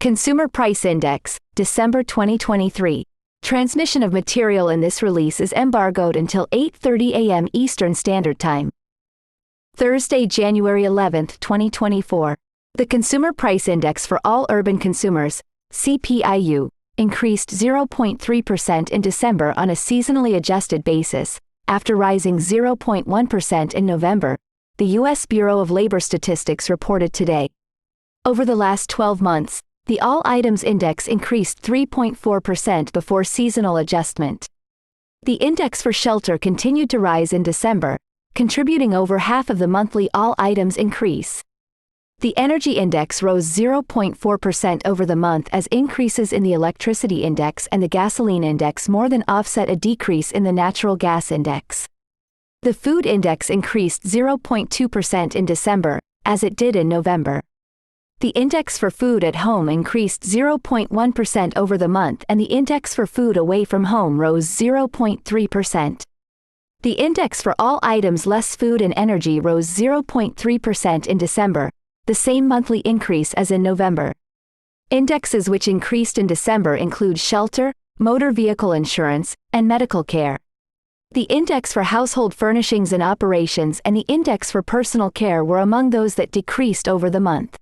Consumer Price Index, December 2023. Transmission of material in this release is embargoed until 8:30 a.m. Eastern Standard Time. Thursday, January 11, 2024. The Consumer Price Index for all urban consumers, CPI-U, increased 0.3% in December on a seasonally adjusted basis, after rising 0.1% in November, the U.S. Bureau of Labor Statistics reported today. Over the last 12 months, the All Items Index increased 3.4% before seasonal adjustment. The index for shelter continued to rise in December, contributing over half of the monthly all items increase. The Energy Index rose 0.4% over the month as increases in the Electricity Index and the Gasoline Index more than offset a decrease in the Natural Gas Index. The Food Index increased 0.2% in December, as it did in November. The index for food at home increased 0.1% over the month and the index for food away from home rose 0.3%. The index for all items less food and energy rose 0.3% in December, the same monthly increase as in November. Indexes which increased in December include shelter, motor vehicle insurance, and medical care. The index for household furnishings and operations and the index for personal care were among those that decreased over the month.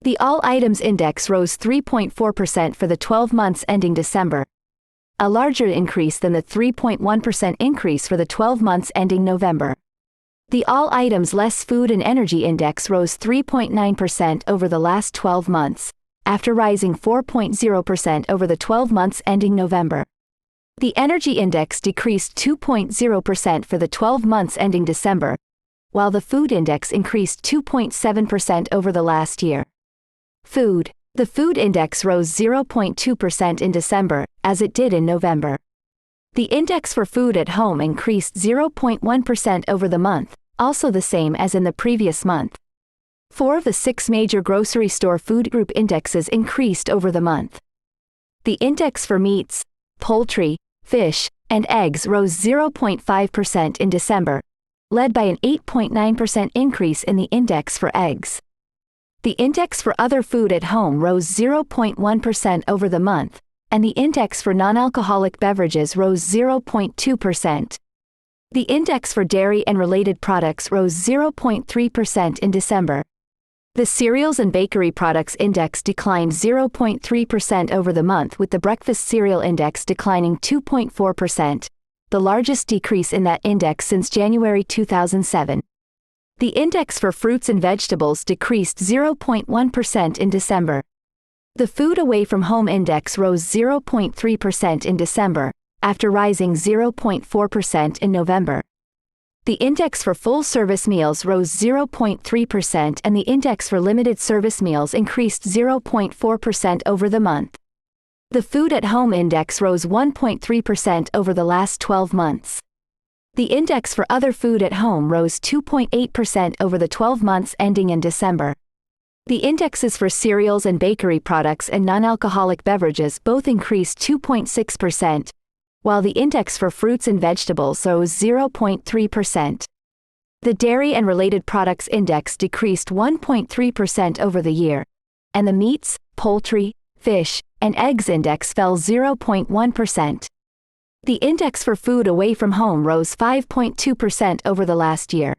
The All Items Index rose 3.4% for the 12 months ending December, a larger increase than the 3.1% increase for the 12 months ending November. The All Items Less Food and Energy Index rose 3.9% over the last 12 months, after rising 4.0% over the 12 months ending November. The Energy Index decreased 2.0% for the 12 months ending December, while the Food Index increased 2.7% over the last year. Food. The Food Index rose 0.2% in December, as it did in November. The index for food at home increased 0.1% over the month, also the same as in the previous month. 4 of the 6 major grocery store food group indexes increased over the month. The index for meats, poultry, fish, and eggs rose 0.5% in December, led by an 8.9% increase in the index for eggs. The index for other food at home rose 0.1% over the month, and the index for non-alcoholic beverages rose 0.2%. The index for dairy and related products rose 0.3% in December. The cereals and bakery products index declined 0.3% over the month, with the breakfast cereal index declining 2.4%, the largest decrease in that index since January 2007. The index for fruits and vegetables decreased 0.1% in December. The Food Away from Home Index rose 0.3% in December, after rising 0.4% in November. The index for full-service meals rose 0.3% and the index for limited service meals increased 0.4% over the month. The Food at Home Index rose 1.3% over the last 12 months. The index for other food at home rose 2.8% over the 12 months ending in December. The indexes for cereals and bakery products and non-alcoholic beverages both increased 2.6%, while the index for fruits and vegetables rose 0.3%. The Dairy and Related Products Index decreased 1.3% over the year, and the Meats, Poultry, Fish, and Eggs Index fell 0.1%. The index for food away from home rose 5.2% over the last year.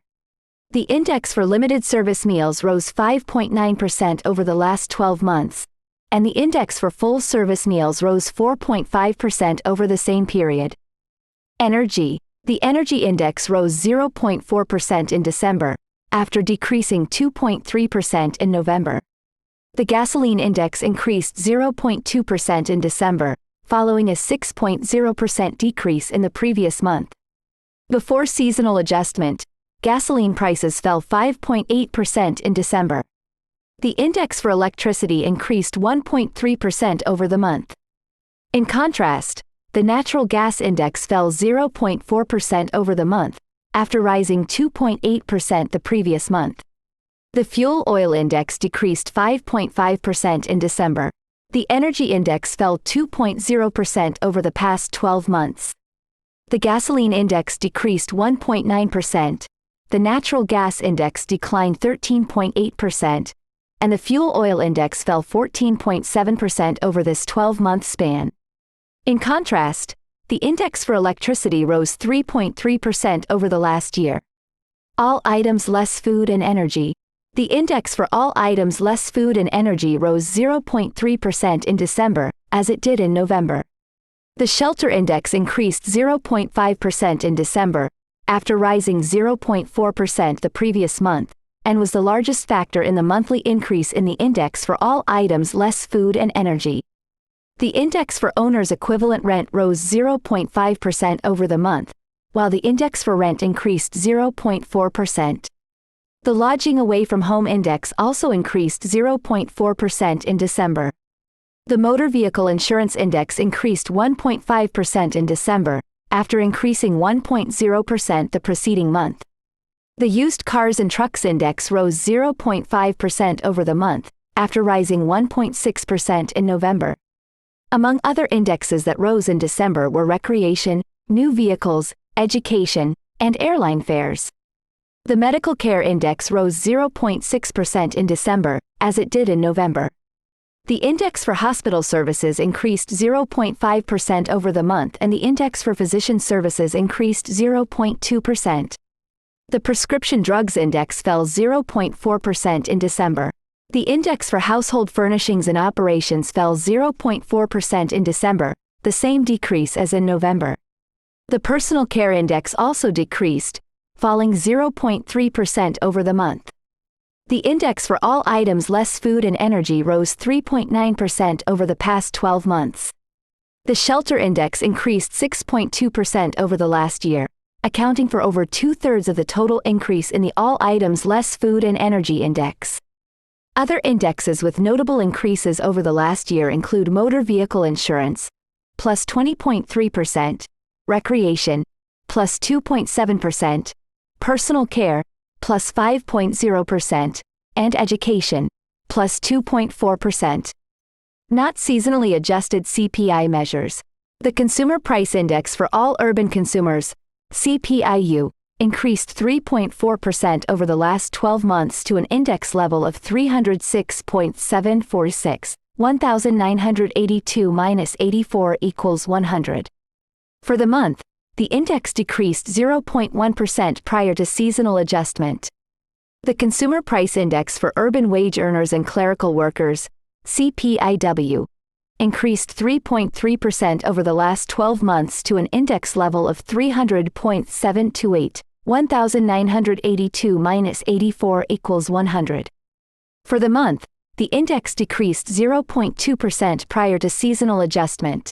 The index for limited service meals rose 5.9% over the last 12 months, and the index for full service meals rose 4.5% over the same period. Energy. The Energy Index rose 0.4% in December, after decreasing 2.3% in November. The Gasoline Index increased 0.2% in December, following a 6.0% decrease in the previous month. Before seasonal adjustment, gasoline prices fell 5.8% in December. The index for electricity increased 1.3% over the month. In contrast, the Natural Gas Index fell 0.4% over the month, after rising 2.8% the previous month. The Fuel Oil Index decreased 5.5% in December. The Energy Index fell 2.0% over the past 12 months. The Gasoline Index decreased 1.9%, the Natural Gas Index declined 13.8%, and the fuel oil index fell 14.7% over this 12-month span. In contrast, the index for electricity rose 3.3% over the last year. All items less food and energy. The index for all items less food and energy rose 0.3% in December, as it did in November. The shelter index increased 0.5% in December, after rising 0.4% the previous month, and was the largest factor in the monthly increase in the index for all items less food and energy. The index for owner's equivalent rent rose 0.5% over the month, while the index for rent increased 0.4%. The lodging away from home index also increased 0.4% in December. The motor vehicle insurance index increased 1.5% in December, after increasing 1.0% the preceding month. The used cars and trucks index rose 0.5% over the month, after rising 1.6% in November. Among other indexes that rose in December were recreation, new vehicles, education, and airline fares. The medical care index rose 0.6% in December, as it did in November. The index for hospital services increased 0.5% over the month, and the index for physician services increased 0.2%. The prescription drugs index fell 0.4% in December. The index for household furnishings and operations fell 0.4% in December, the same decrease as in November. The personal care index also decreased, falling 0.3% over the month. The index for all items less food and energy rose 3.9% over the past 12 months. The shelter index increased 6.2% over the last year, accounting for over 2/3 of the total increase in the all items less food and energy index. Other indexes with notable increases over the last year include motor vehicle insurance, plus 20.3%, recreation, plus 2.7%, personal care, plus 5.0%, and education, plus 2.4%. Not seasonally adjusted CPI measures. The Consumer Price Index for all urban consumers, CPI-U, increased 3.4% over the last 12 months to an index level of 306.746, 1982 minus 84 equals 100. For the month, the index decreased 0.1% prior to seasonal adjustment. The Consumer Price Index for urban wage earners and clerical workers, CPI-U, increased 3.3% over the last 12 months to an index level of 300.728, 1982 minus 84 equals 100. For the month, the index decreased 0.2% prior to seasonal adjustment.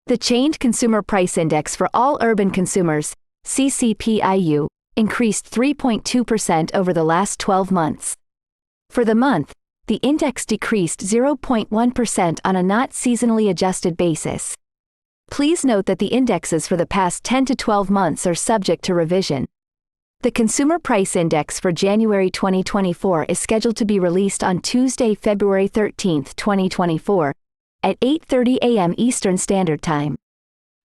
The Chained Consumer Price Index for all urban consumers, CCPI-U, increased 3.2% over the last 12 months. For the month, the index decreased 0.1% on a not seasonally adjusted basis. Please note that the indexes for the past 10 to 12 months are subject to revision. The Consumer Price Index for January 2024 is scheduled to be released on Tuesday, February 13, 2024, at 8:30 a.m. Eastern Standard Time.